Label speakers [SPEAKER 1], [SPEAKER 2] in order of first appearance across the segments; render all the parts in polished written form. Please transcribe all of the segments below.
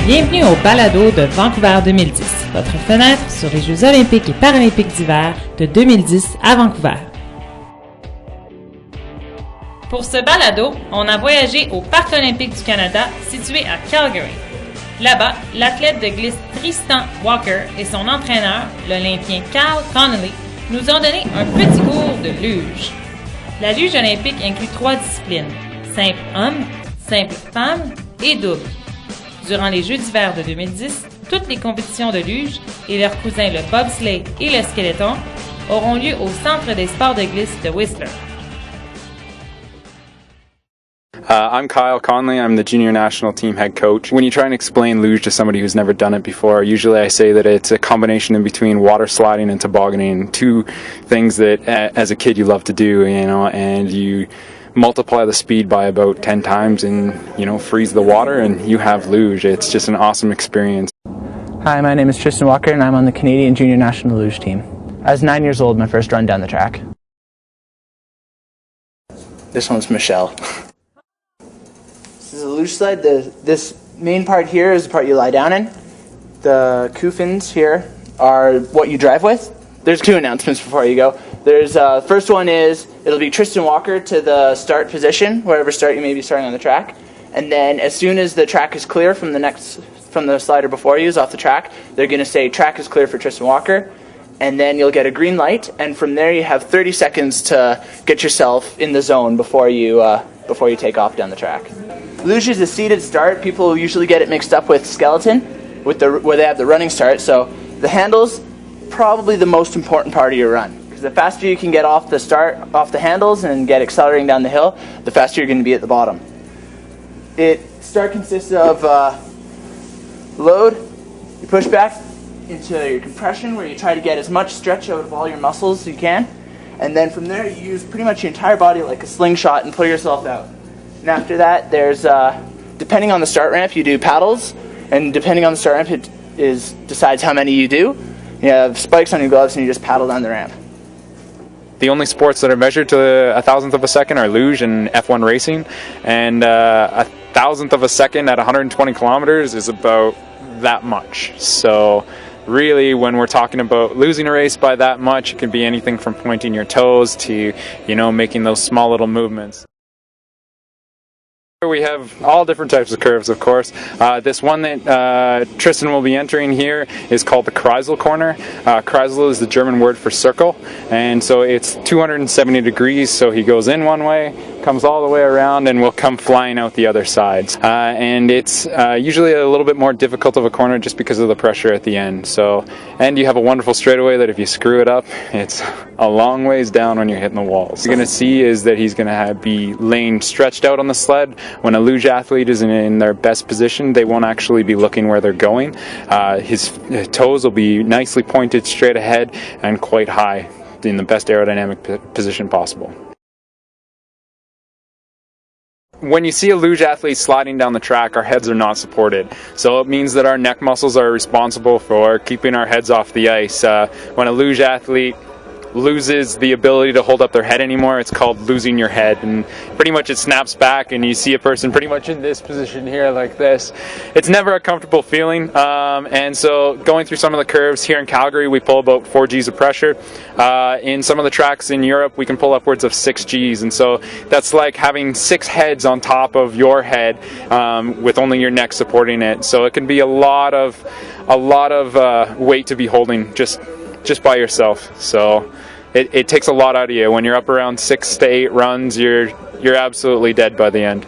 [SPEAKER 1] Bienvenue au balado de Vancouver 2010, votre fenêtre sur les Jeux olympiques et paralympiques d'hiver de 2010 à Vancouver. Pour ce balado, on a voyagé au Parc olympique du Canada, situé à Calgary. Là-bas, l'athlète de glisse Tristan Walker et son entraîneur, l'Olympien Kyle Connolly, nous ont donné un petit cours de luge. La luge olympique inclut 3 disciplines, simple homme, simple femme et double. Durant les Jeux d'hiver de 2010, toutes les compétitions de luge et leurs cousins le bobsleigh et le skeleton auront lieu au Centre des sports de glisse de Whistler.
[SPEAKER 2] I'm Kyle Conley. I'm the junior national team head coach. When you try and explain luge to somebody who's never done it before, usually I say that it's a combination in between water sliding and tobogganing, two things that as a kid you love to do, and you multiply the speed by about 10 times and, freeze the water and you have luge. It's just an awesome experience.
[SPEAKER 3] Hi, my name is Tristan Walker and I'm on the Canadian Junior National Luge team. I was 9 years old my first run down the track. This one's Michelle. This is a luge sled. This main part here is the part you lie down in. The coffins here are what you drive with. There's 2 announcements before you go. There's first one is it'll be Tristan Walker to the start position, wherever start you may be starting on the track, and then as soon as the track is clear from the slider before you is off the track, they're going to say track is clear for Tristan Walker, and then you'll get a green light, and from there you have 30 seconds to get yourself in the zone before you take off down the track. Luge is a seated start. People usually get it mixed up with skeleton, where they have the running start. So the handles probably the most important part of your run. Because the faster you can get off the handles and get accelerating down the hill, the faster you're going to be at the bottom. Start consists of load, you push back into your compression where you try to get as much stretch out of all your muscles as you can. And then from there you use pretty much your entire body like a slingshot and pull yourself out. And after that there's, depending on the start ramp, you do paddles. And depending on the start ramp, decides how many you do. You have spikes on your gloves and you just paddle down the ramp.
[SPEAKER 2] The only sports that are measured to a thousandth of a second are luge and F1 racing, and a thousandth of a second at 120 kilometers is about that much. So really, when we're talking about losing a race by that much, it can be anything from pointing your toes to, making those small little movements. We have all different types of curves, of course. This one that Tristan will be entering here is called the Kreisel corner. Kreisel is the German word for circle, and so it's 270 degrees, so he goes in one way, comes all the way around, and will come flying out the other side. And it's usually a little bit more difficult of a corner just because of the pressure at the end. And you have a wonderful straightaway that if you screw it up, it's a long ways down when you're hitting the walls. What you're going to see is that he's going to be laying stretched out on the sled. When a luge athlete is in their best position, they won't actually be looking where they're going. His toes will be nicely pointed straight ahead and quite high in the best aerodynamic position possible. When you see a luge athlete sliding down the track, our heads are not supported. So it means that our neck muscles are responsible for keeping our heads off the ice. When a luge athlete loses the ability to hold up their head anymore, it's called losing your head, and pretty much it snaps back and you see a person pretty much in this position here like this. It's never a comfortable feeling, and so going through some of the curves here in Calgary, we pull about 4 Gs of pressure. In some of the tracks in Europe, we can pull upwards of 6 Gs, and so that's like having 6 heads on top of your head with only your neck supporting it. So it can be a lot of weight to be holding just by yourself. So it takes a lot out of you. When you're up around 6 to 8 runs, you're absolutely dead by the end.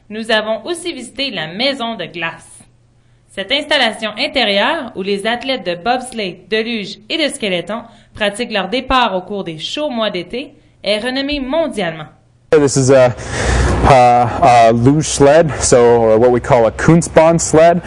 [SPEAKER 1] Nous avons aussi visité la maison de glace. Cette installation intérieure où les athlètes de bobsleigh, de luge et de skeleton pratiquent leur départ au cours des chauds mois d'été est renommée mondialement.
[SPEAKER 4] This is a luge sled, so what we call a Kunstbahn sled.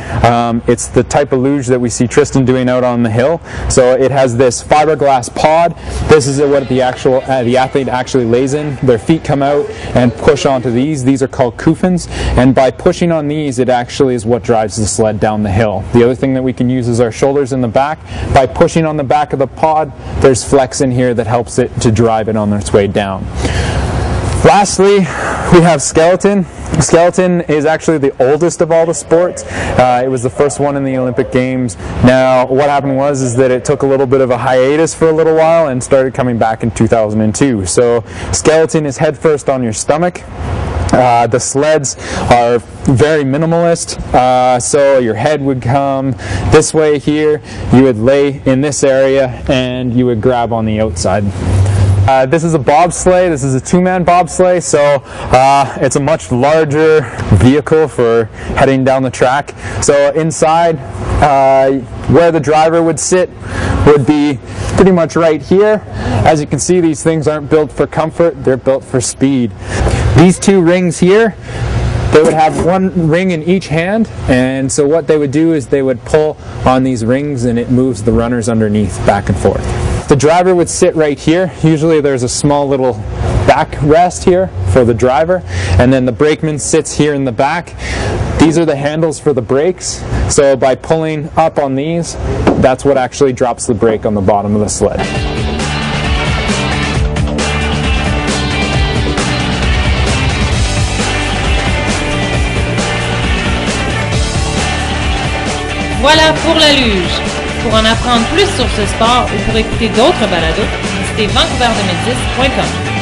[SPEAKER 4] It's the type of luge that we see Tristan doing out on the hill. So it has this fiberglass pod. This is what the athlete actually lays in. Their feet come out and push onto these. These are called coffins, and by pushing on these, it actually is what drives the sled down the hill. The other thing that we can use is our shoulders in the back. By pushing on the back of the pod, there's flex in here that helps it to drive it on its way down. Lastly, we have skeleton. Skeleton is actually the oldest of all the sports. It was the first one in the Olympic Games. Now, what happened was that it took a little bit of a hiatus for a little while and started coming back in 2002. So, skeleton is head first on your stomach. The sleds are very minimalist, so your head would come this way here, you would lay in this area, and you would grab on the outside. This is a bobsleigh. This is a two-man bobsleigh, so it's a much larger vehicle for heading down the track. So inside, where the driver would sit would be pretty much right here. As you can see, these things aren't built for comfort, they're built for speed. These two rings here, they would have one ring in each hand, and so what they would do is they would pull on these rings and it moves the runners underneath back and forth. The driver would sit right here. Usually there's a small little back rest here for the driver, and then the brakeman sits here in the back. These are the handles for the brakes, so by pulling up on these, that's what actually drops the brake on the bottom of the sled.
[SPEAKER 1] Voilà pour la luge. Pour en apprendre plus sur ce sport ou pour écouter d'autres balados, visitez vancouver2010.com.